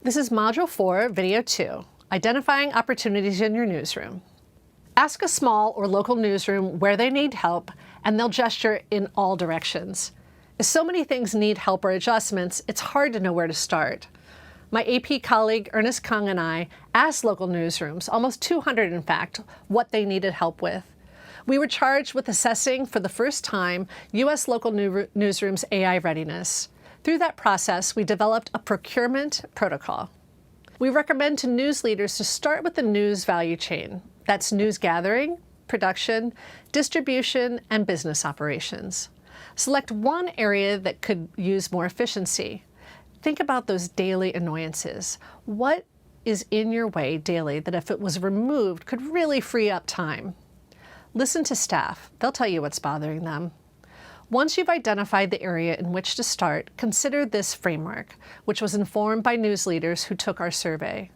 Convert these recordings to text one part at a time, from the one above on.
This is Module 4, Video 2, Identifying Opportunities in Your Newsroom. Ask a small or local newsroom where they need help, and they'll gesture in all directions. As so many things need help or adjustments, it's hard to know where to start. My AP colleague Ernest Kung and I asked local newsrooms, almost 200 in fact, what they needed help with. We were charged with assessing for the first time U.S. local newsrooms' AI readiness. Through that process, we developed a procurement protocol. We recommend to news leaders to start with the news value chain. That's news gathering, production, distribution, and business operations. Select one area that could use more efficiency. Think about those daily annoyances. What is in your way daily that if it was removed could really free up time? Listen to staff. They'll tell you what's bothering them. Once you've identified the area in which to start, consider this framework, which was informed by news leaders who took our survey.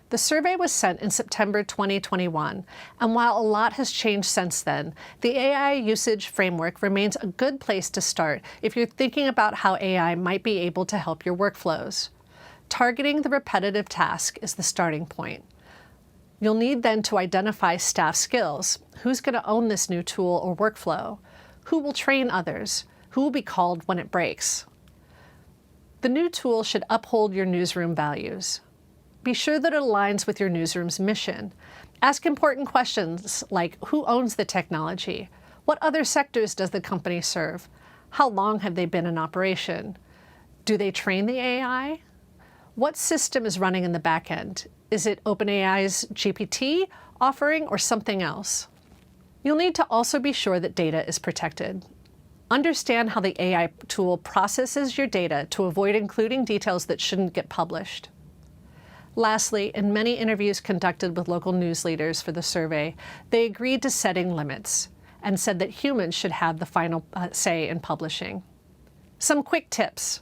The survey was sent in September 2021, and while a lot has changed since then, the AI usage framework remains a good place to start if you're thinking about how AI might be able to help your workflows. Targeting the repetitive task is the starting point. You'll need then to identify staff skills. Who's going to own this new tool or workflow? Who will train others? Who will be called when it breaks? The new tool should uphold your newsroom values. Be sure that it aligns with your newsroom's mission. Ask important questions like, who owns the technology? What other sectors does the company serve? How long have they been in operation? Do they train the AI? What system is running in the back end? Is it OpenAI's GPT offering or something else? You'll need to also be sure that data is protected. Understand how the AI tool processes your data to avoid including details that shouldn't get published. Lastly, in many interviews conducted with local news leaders for the survey, they agreed to setting limits and said that humans should have the final say in publishing. Some quick tips.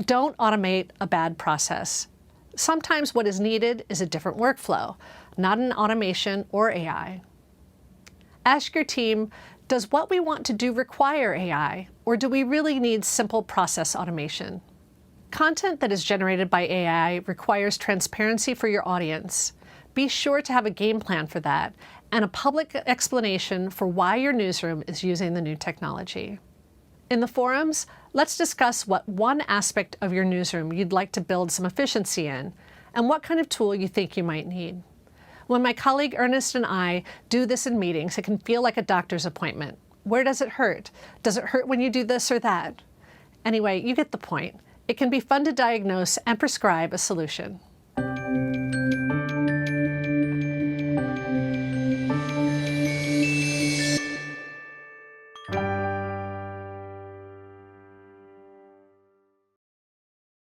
Don't automate a bad process. Sometimes what is needed is a different workflow, not an automation or AI. Ask your team, does what we want to do require AI, or do we really need simple process automation? Content that is generated by AI requires transparency for your audience. Be sure to have a game plan for that and a public explanation for why your newsroom is using the new technology. In the forums, let's discuss what one aspect of your newsroom you'd like to build some efficiency in and what kind of tool you think you might need. When my colleague Ernest and I do this in meetings, it can feel like a doctor's appointment. Where does it hurt? Does it hurt when you do this or that? Anyway, you get the point. It can be fun to diagnose and prescribe a solution.